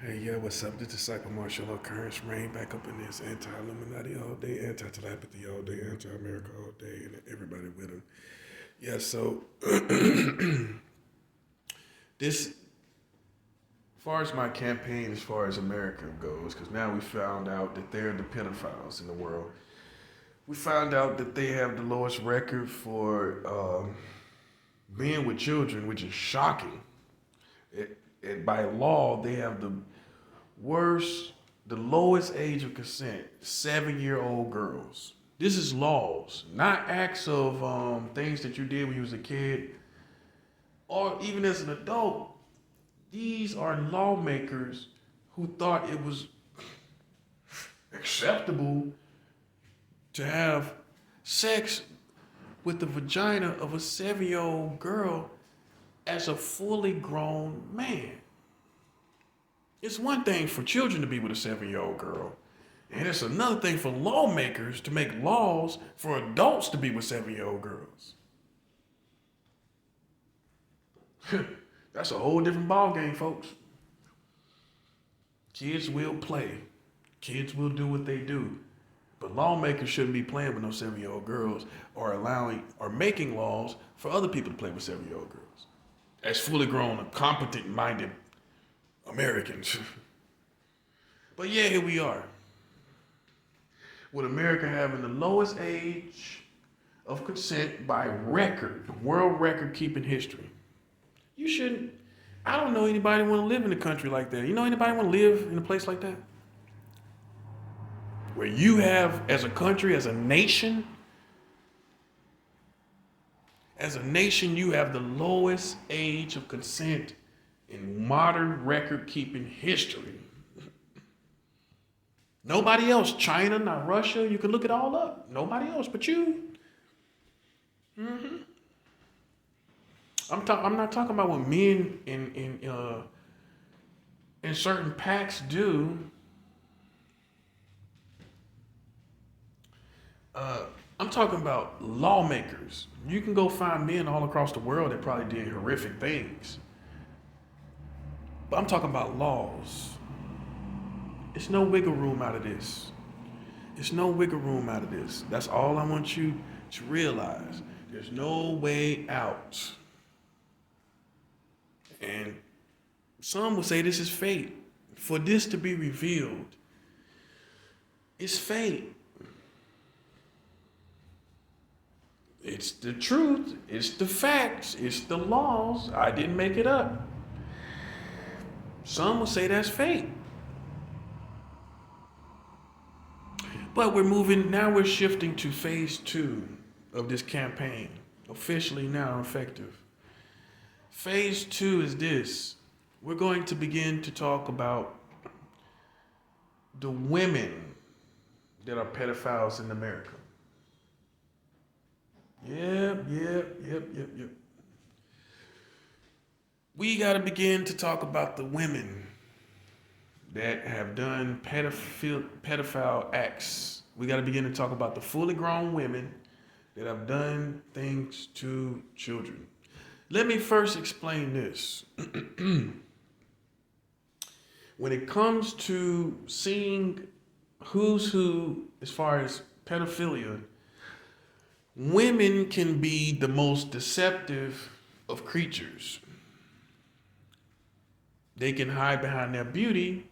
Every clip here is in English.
Hey, yeah, what's up? This disciple martial occurrence reign back up in this anti-Illuminati all day, anti-telepathy all day, anti-America all day, and everybody with them. Yeah, so this, as far as my campaign, as far as America goes, because now we found out that they're the pedophiles in the world. We found out that they have the lowest record for being with children, which is shocking. By law, they have worst, the lowest age of consent, 7-year-old girls. This is laws, not acts of things that you did when you was a kid or even as an adult. These are lawmakers who thought it was acceptable to have sex with the vagina of a 7-year-old girl as a fully grown man. It's one thing for children to be with a 7-year-old girl, and it's another thing for lawmakers to make laws for adults to be with 7-year-old girls. That's a whole different ballgame, folks. Kids will play. Kids will do what they do. But lawmakers shouldn't be playing with no 7-year-old girls or allowing or making laws for other people to play with 7-year-old girls. As fully grown, competent minded Americans. But yeah, here we are. With America having the lowest age of consent by record, world record keeping history. You shouldn't, I don't know anybody want to live in a country like that. You know anybody want to live in a place like that? Where you have, as a country, as a nation, you have the lowest age of consent in modern record keeping history. Nobody else, China, not Russia, you can look it all up. Nobody else but you. Mm-hmm. I'm not talking about what men in certain packs do. I'm talking about lawmakers. You can go find men all across the world that probably did horrific things. But I'm talking about laws. It's no wiggle room out of this. There's no wiggle room out of this. That's all I want you to realize. There's no way out. And some will say this is fate. For this to be revealed, it's fate. It's the truth. It's the facts. It's the laws. I didn't make it up. Some will say that's fate. But we're shifting to phase 2 of this campaign, officially now effective. Phase 2 is this. We're going to begin to talk about the women that are pedophiles in America. Yep. We got to begin to talk about the women that have done pedophile acts. We got to begin to talk about the fully grown women that have done things to children. Let me first explain this. When it comes to seeing who's who as far as pedophilia, women can be the most deceptive of creatures. They can hide behind their beauty,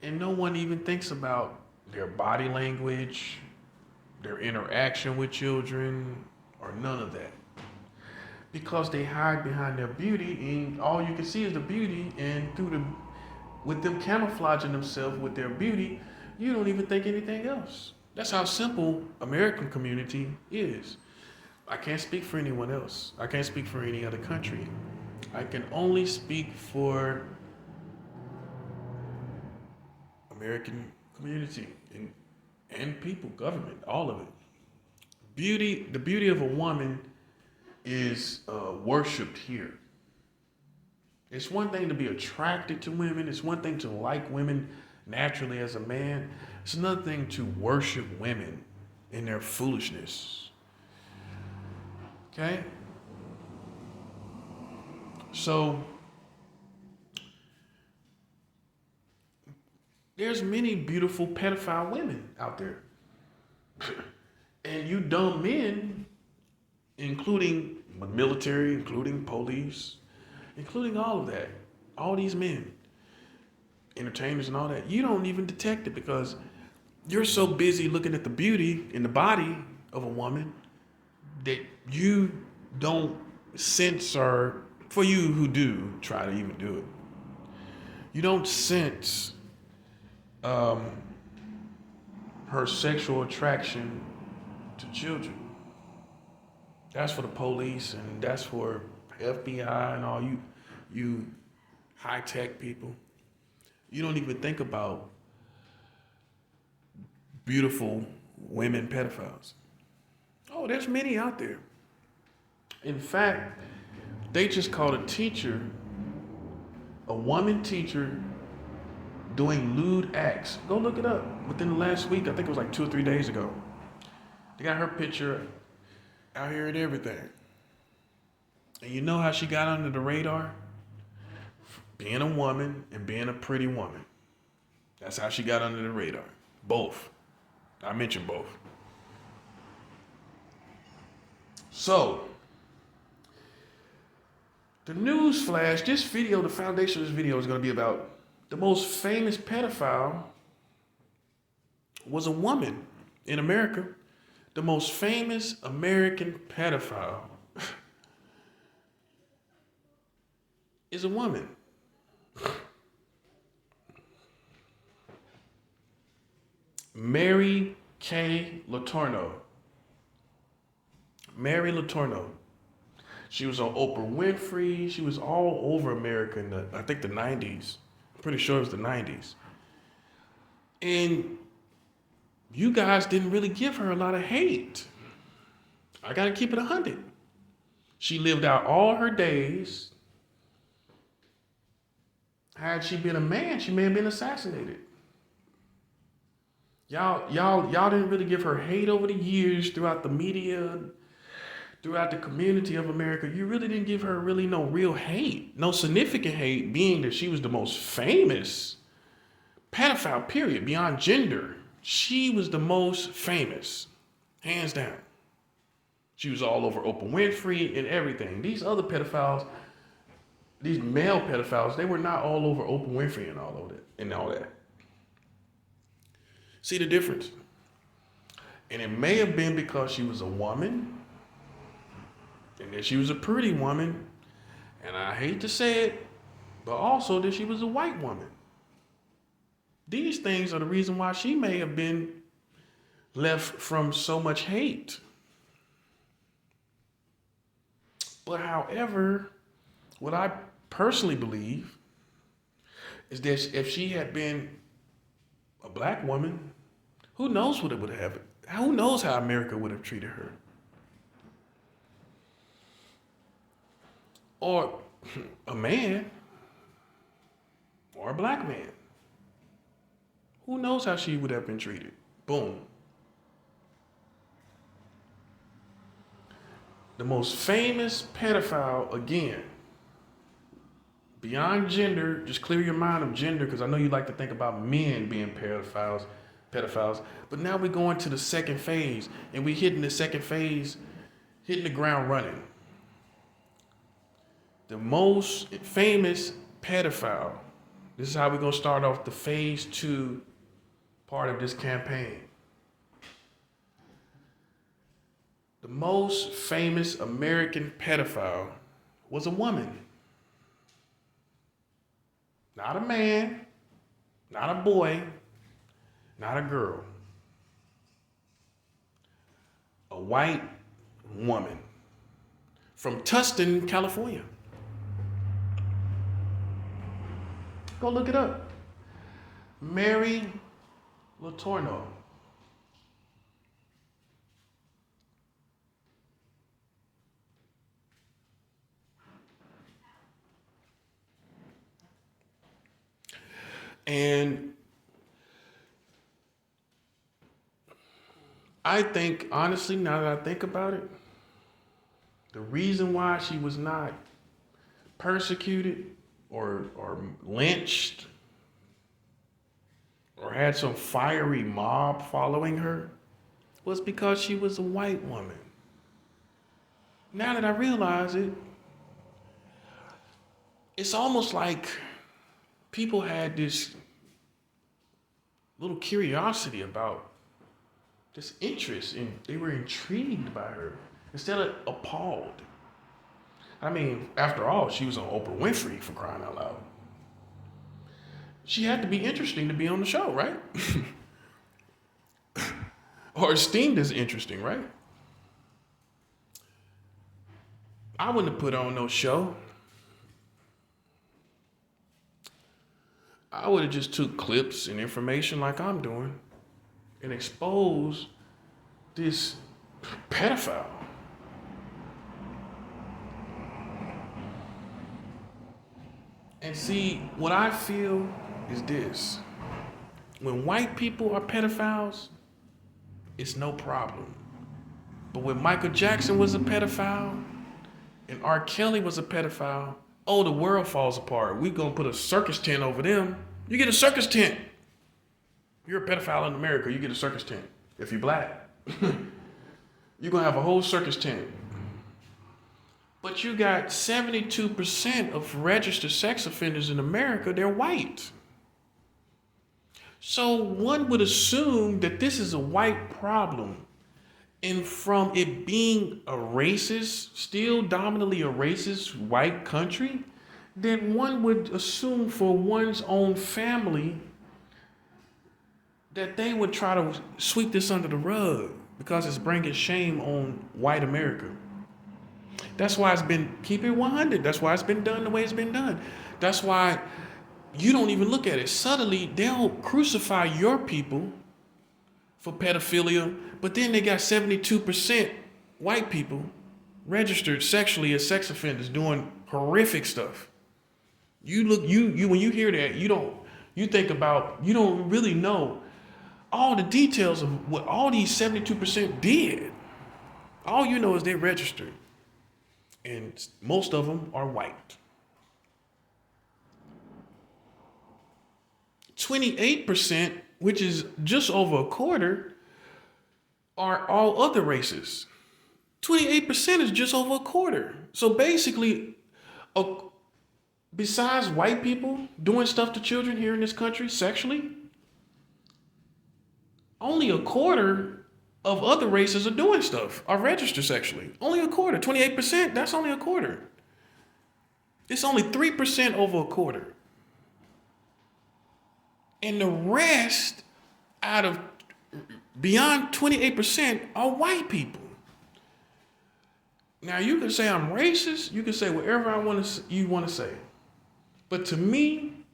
and no one even thinks about their body language, their interaction with children, or none of that. Because they hide behind their beauty, and all you can see is the beauty, and with them camouflaging themselves with their beauty, you don't even think anything else. That's how simple American community is. I can't speak for anyone else. I can't speak for any other country. I can only speak for American community and people, government, all of it. The beauty of a woman is worshipped here. It's one thing to be attracted to women. It's one thing to like women naturally as a man. It's another thing to worship women in their foolishness. Okay? So There's many beautiful pedophile women out there. And you dumb men, including military, including police, including all of that, all these men, entertainers and all that, you don't even detect it because you're so busy looking at the beauty in the body of a woman that you don't sense, or for you who do try to even do it, you don't sense her sexual attraction to children. That's for the police and that's for FBI and all you high tech people. You don't even think about beautiful women pedophiles. Oh, there's many out there. In fact, they just caught a woman teacher doing lewd acts. Go look it up. Within the last week, I think it was like 2 or 3 days ago. They got her picture out here and everything. And you know how she got under the radar? Being a woman and being a pretty woman. That's how she got under the radar. Both. I mentioned both. So, the news flash, this video, the foundation of this video is going to be about the most famous pedophile was a woman in America. The most famous American pedophile is a woman. Mary Kay Letourneau. Mary Letourneau. She was on Oprah Winfrey. She was all over America in the 90s. I'm pretty sure it was the 90s. And you guys didn't really give her a lot of hate. I gotta keep it 100. She lived out all her days. Had she been a man, she may have been assassinated. Y'all didn't really give her hate over the years throughout the media, throughout the community of America. You really didn't give her really no real hate, no significant hate, being that she was the most famous pedophile, period, beyond gender. She was the most famous, hands down. She was all over Oprah Winfrey and everything. These other pedophiles, these male pedophiles, they were not all over Oprah Winfrey and all that. See the difference? And it may have been because she was a woman, and that she was a pretty woman, and I hate to say it, but also that she was a white woman. These things are the reason why she may have been left from so much hate. But however, what I personally believe is that if she had been a black woman, who knows what it would have happened? Who knows how America would have treated her? Or a man, or a black man. Who knows how she would have been treated? Boom. The most famous pedophile, again, beyond gender, just clear your mind of gender, because I know you like to think about men being pedophiles, but now we're going to the second phase, and we're hitting the second phase, hitting the ground running. The most famous pedophile, this is how we're going to start off the phase 2 part of this campaign. The most famous American pedophile was a woman. Not a man, not a boy, not a girl. A white woman from Tustin, California. Go look it up. Mary Letourneau. And I think, honestly, now that I think about it, the reason why she was not persecuted or lynched or had some fiery mob following her was because she was a white woman. Now that I realize it, it's almost like people had this little curiosity about this interest, and they were intrigued by her instead of appalled. I mean, after all, she was on Oprah Winfrey, for crying out loud. She had to be interesting to be on the show, right? Or esteemed as interesting, right? I wouldn't have put on no show. I would have just took clips and information like I'm doing and exposed this pedophile. And see, what I feel is this. When white people are pedophiles, it's no problem. But when Michael Jackson was a pedophile and R. Kelly was a pedophile, oh, the world falls apart. We gonna put a circus tent over them. You get a circus tent. You're a pedophile in America, you get a circus tent. If you're black, you're gonna have a whole circus tent. But you got 72% of registered sex offenders in America, they're white. So one would assume that this is a white problem. And from it being a racist, still dominantly a racist white country, then one would assume for one's own family that they would try to sweep this under the rug because it's bringing shame on white America. That's why it's been, keep it 100. That's why it's been done the way it's been done. That's why you don't even look at it. Subtly, they'll crucify your people for pedophilia, but then they got 72% white people registered sexually as sex offenders doing horrific stuff. You look, you when you hear that, you don't really know all the details of what all these 72% did. All you know is they registered. And most of them are white. 28%, which is just over a quarter, are all other races. 28% is just over a quarter. So basically, besides white people doing stuff to children here in this country sexually, only a quarter of other races are doing stuff, are registered sexually. Only a quarter, 28%, that's only a quarter. It's only 3% over a quarter. And the rest, out of beyond 28%, are white people. Now you can say I'm racist, you can say whatever you want to say. But to me,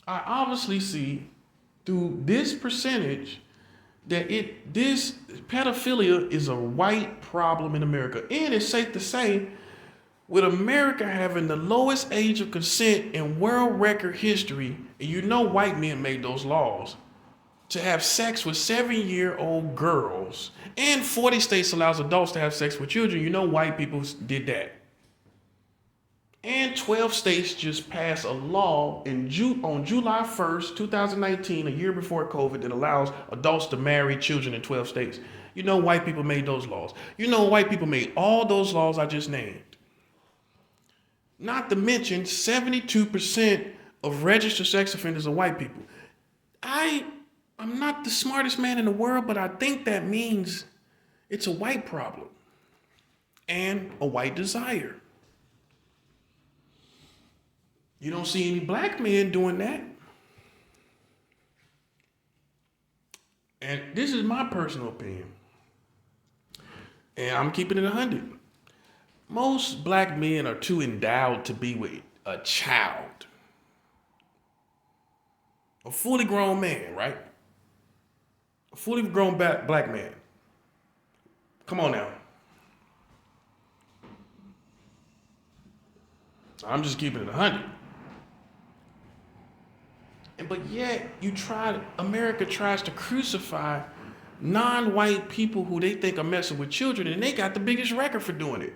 I obviously see through this percentage that this pedophilia is a white problem in America. And it's safe to say, with America having the lowest age of consent in world record history, and you know white men made those laws, to have sex with 7-year-old girls, and 40 states allows adults to have sex with children, you know white people did that. And 12 states just passed a law on July 1st, 2019, a year before COVID, that allows adults to marry children in 12 states. You know white people made those laws. You know white people made all those laws I just named. Not to mention 72% of registered sex offenders are white people. I'm not the smartest man in the world, but I think that means it's a white problem and a white desire. You don't see any black men doing that. And this is my personal opinion. And I'm keeping it 100. Most black men are too endowed to be with a child. A fully grown man, right? A fully grown black man. Come on now. I'm just keeping it 100. But yet, America tries to crucify non-white people who they think are messing with children, and they got the biggest record for doing it.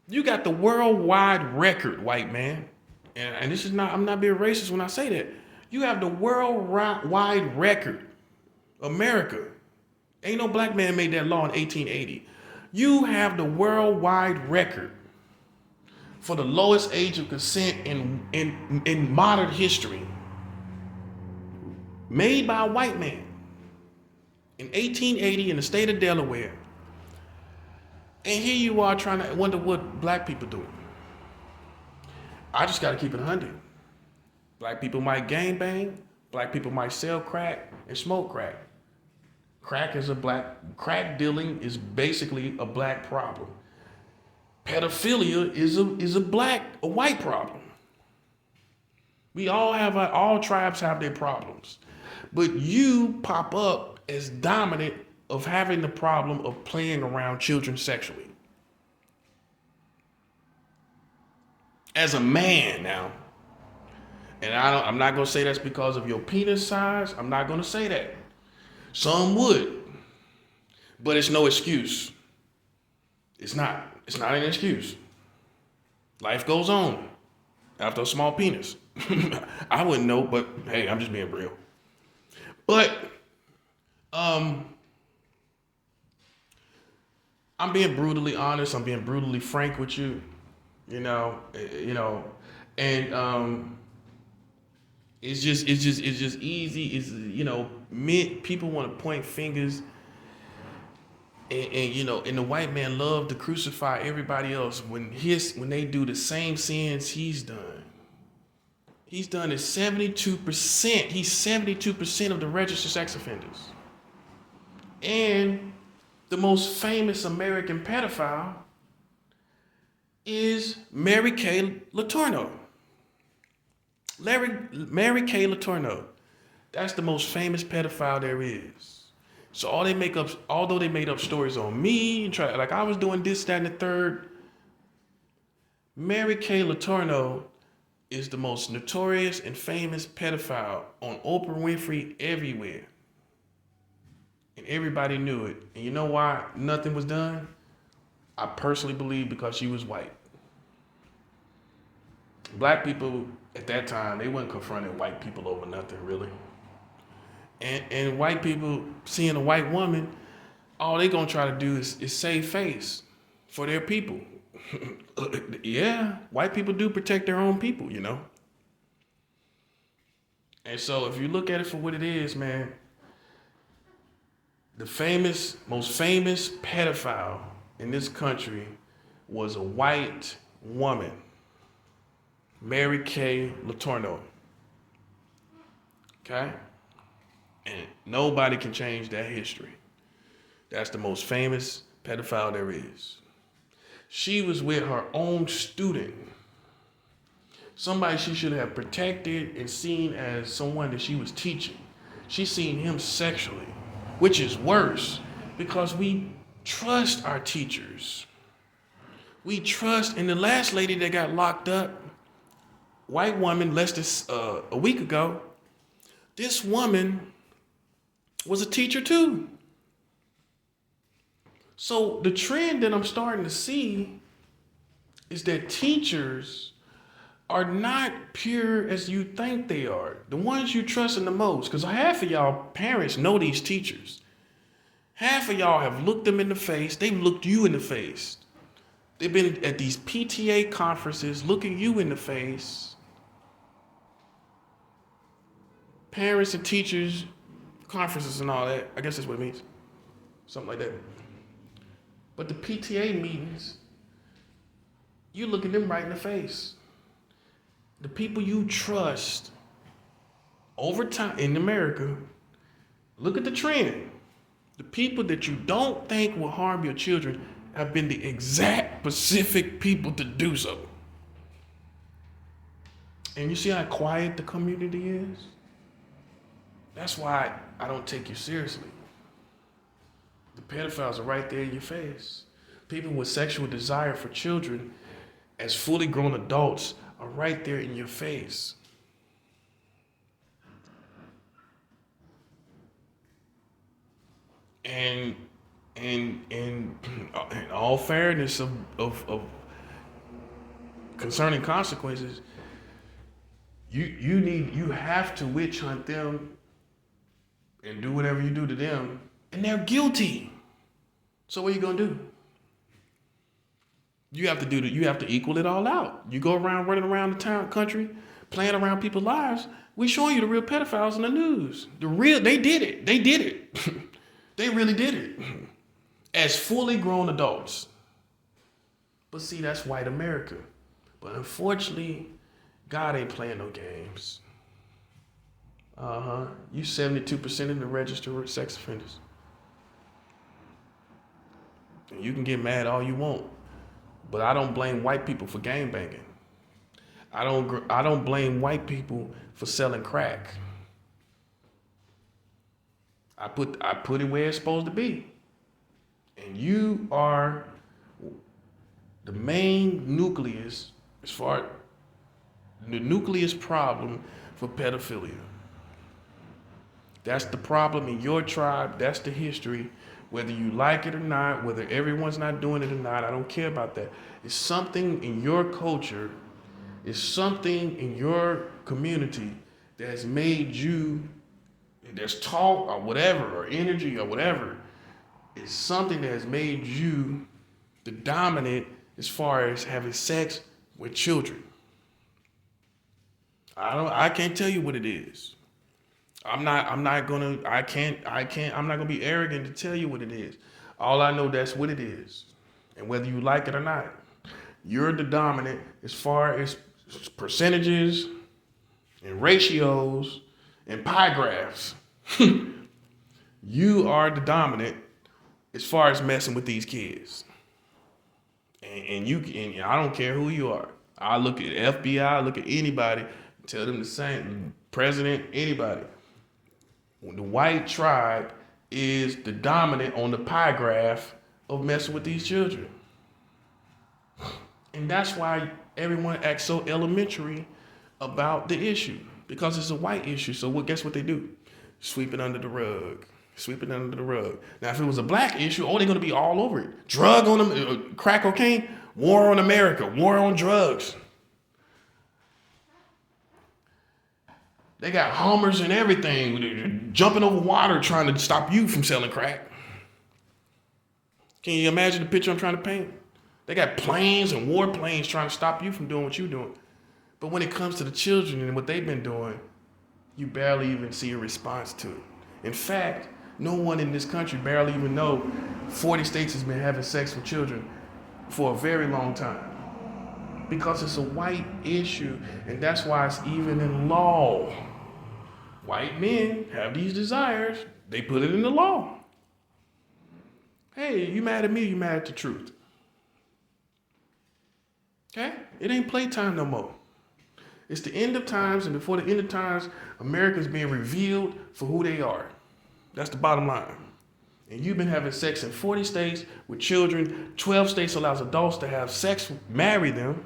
You got the worldwide record, white man. And this is not, I'm not being racist when I say that. You have the worldwide record. America. Ain't no black man made that law in 1880. You have the worldwide record for the lowest age of consent in modern history. Made by a white man in 1880 in the state of Delaware. And here you are trying to wonder what black people do. I just got to keep it 100. Black people might gangbang. Black people might sell crack and smoke crack. Crack dealing is basically a black problem. Pedophilia is a white problem. We all tribes have their problems. But you pop up as dominant of having the problem of playing around children sexually. As a man now, and I'm not gonna say that's because of your penis size. I'm not gonna say that. Some would, but it's no excuse. It's not an excuse. Life goes on after a small penis. I wouldn't know, but hey, I'm just being real. But I'm being brutally honest. I'm being brutally frank with you. And it's just easy. It's people want to point fingers, and the white man love to crucify everybody else when they do the same sins he's done. He's done it 72%. He's 72% of the registered sex offenders. And the most famous American pedophile is Mary Kay Letourneau. Mary Kay Letourneau. That's the most famous pedophile there is. So although they made up stories on me, like I was doing this, that, and the third, Mary Kay Letourneau is the most notorious and famous pedophile on Oprah Winfrey everywhere. And everybody knew it. And you know why nothing was done? I personally believe because she was white. Black people at that time, they weren't confronting white people over nothing, really. And white people seeing a white woman, all they gonna try to do is save face for their people. Yeah, white people do protect their own people, And so if you look at it for what it is, man, the most famous pedophile in this country was a white woman, Mary Kay Letourneau. Okay? And nobody can change that history. That's the most famous pedophile there is. She was with her own student. Somebody she should have protected and seen as someone that she was teaching. She seen him sexually, which is worse because we trust our teachers. We trust, and the last lady that got locked up, white woman, less than a week ago, this woman was a teacher too. So the trend that I'm starting to see is that teachers are not pure as you think they are. The ones you trust in the most, because half of y'all parents know these teachers. Half of y'all have looked them in the face. They've looked you in the face. They've been at these PTA conferences looking you in the face. Parents and teachers conferences and all that. I guess that's what it means. Something like that. But the PTA meetings, you looking them right in the face. The people you trust over time in America, look at the trend. The people that you don't think will harm your children have been the exact specific people to do so. And you see how quiet the community is? That's why I don't take you seriously. The pedophiles are right there in your face. People with sexual desire for children as fully grown adults are right there in your face. And in all fairness of concerning consequences, You have to witch hunt them and do whatever you do to them, and they're guilty. So what are you gonna do? You have to equal it all out. You go around running around the town, country, playing around people's lives. We showing you the real pedophiles in the news. They did it. They did it. They really did it. As fully grown adults. But see, that's white America. But unfortunately, God ain't playing no games. You 72% in the register of sex offenders. You can get mad all you want. But I don't blame white people for gangbanging. I don't blame white people for selling crack. I put it where it's supposed to be. And you are the main nucleus, as far as the nucleus problem for pedophilia. That's the problem in your tribe. That's the history. Whether you like it or not, whether everyone's not doing it or not, I don't care about that. It's something in your culture, it's something in your community that's made you, there's talk or whatever, or energy or whatever. It's something that has made you the dominant as far as having sex with children. I can't tell you what it is. I'm not gonna be arrogant to tell you what it is. All I know, that's what it is. And whether you like it or not, you're the dominant as far as percentages and ratios and pie graphs. You are the dominant as far as messing with these kids. And I don't care who you are. I look at FBI, look at anybody, tell them the same, president, anybody. The white tribe is the dominant on the pie graph of messing with these children. And that's why everyone acts so elementary about the issue, because it's a white issue. So guess what they do? Sweep it under the rug. Sweep it under the rug. Now, if it was a black issue, they're going to be all over it. Drug on them, crack cocaine, war on America, war on drugs. They got Hummers and everything, jumping over water trying to stop you from selling crack. Can you imagine the picture I'm trying to paint? They got planes and warplanes trying to stop you from doing what you're doing. But when it comes to the children and what they've been doing, you barely even see a response to it. In fact, no one in this country barely even know 40 states has been having sex with children for a very long time. Because it's a white issue, and that's why it's even in law. White men have these desires, they put it in the law. Hey, you mad at me, you mad at the truth. Okay? It ain't playtime no more. It's the end of times, and before the end of times, America's being revealed for who they are. That's the bottom line. And you've been having sex in 40 states with children. 12 states allows adults to have sex, marry them,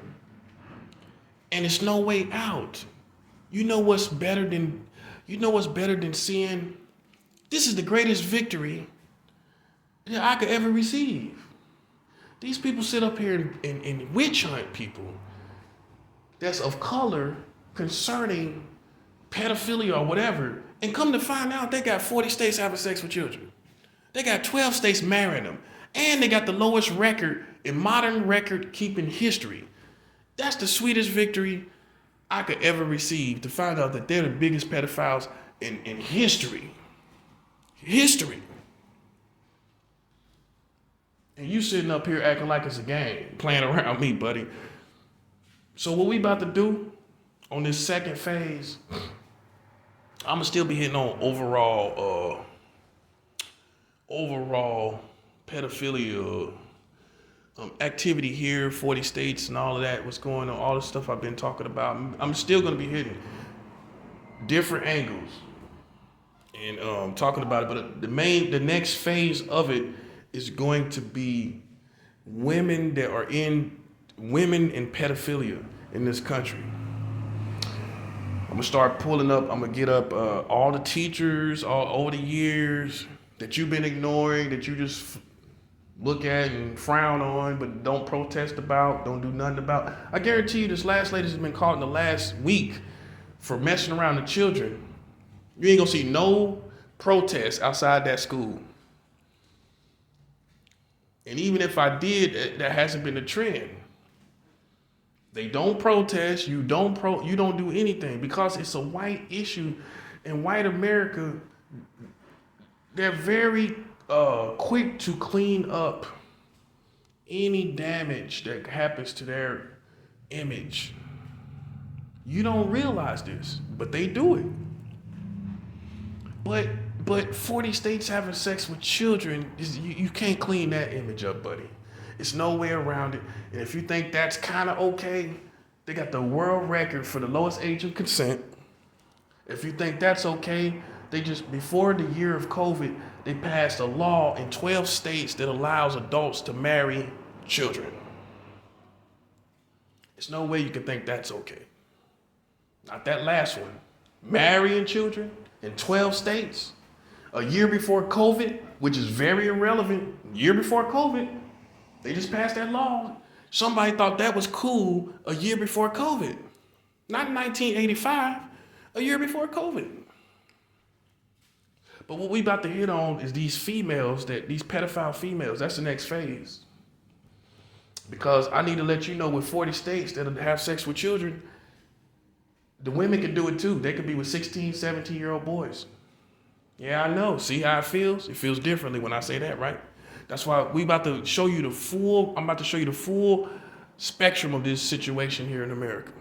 and it's no way out. You know what's better than seeing, this is the greatest victory that I could ever receive. These people sit up here and witch hunt people that's of color concerning pedophilia or whatever, and come to find out they got 40 states having sex with children. They got 12 states marrying them, and they got the lowest record in modern record keeping history. That's the sweetest victory I could ever receive, to find out that they're the biggest pedophiles in history. History. And you sitting up here acting like it's a game, playing around me, buddy. So what we about to do on this second phase, I'm gonna still be hitting on overall pedophilia activity here, 40 states and all of that, what's going on, all the stuff I've been talking about. I'm still gonna be hitting different angles and talking about it, but the next phase of it is going to be women in pedophilia in this country. I'm gonna start pulling up, I'm gonna get up all the teachers all over the years that you've been ignoring, that you just look at and frown on, but don't protest about, don't do nothing about. I guarantee you this last lady has been caught in the last week for messing around the children, you ain't gonna see no protests outside that school. And even if I did, that hasn't been the trend. They don't protest, you don't do anything because it's a white issue. In white America, they're very quick to clean up any damage that happens to their image. You don't realize this, but they do it. But 40 states having sex with children, you can't clean that image up, buddy. It's no way around it. And if you think that's kind of okay, they got the world record for the lowest age of consent. If you think that's okay, they just, before the year of COVID, they passed a law in 12 states that allows adults to marry children. There's no way you can think that's okay. Not that last one. Marrying children in 12 states, a year before COVID, which is very irrelevant. Year before COVID, they just passed that law. Somebody thought that was cool a year before COVID. Not in 1985, a year before COVID. But what we about to hit on is these females, these pedophile females. That's the next phase. Because I need to let you know with 40 states that have sex with children, the women can do it too. They could be with 16, 17-year-old boys. Yeah, I know. See how it feels? It feels differently when I say that, right? That's why I'm about to show you the full spectrum of this situation here in America.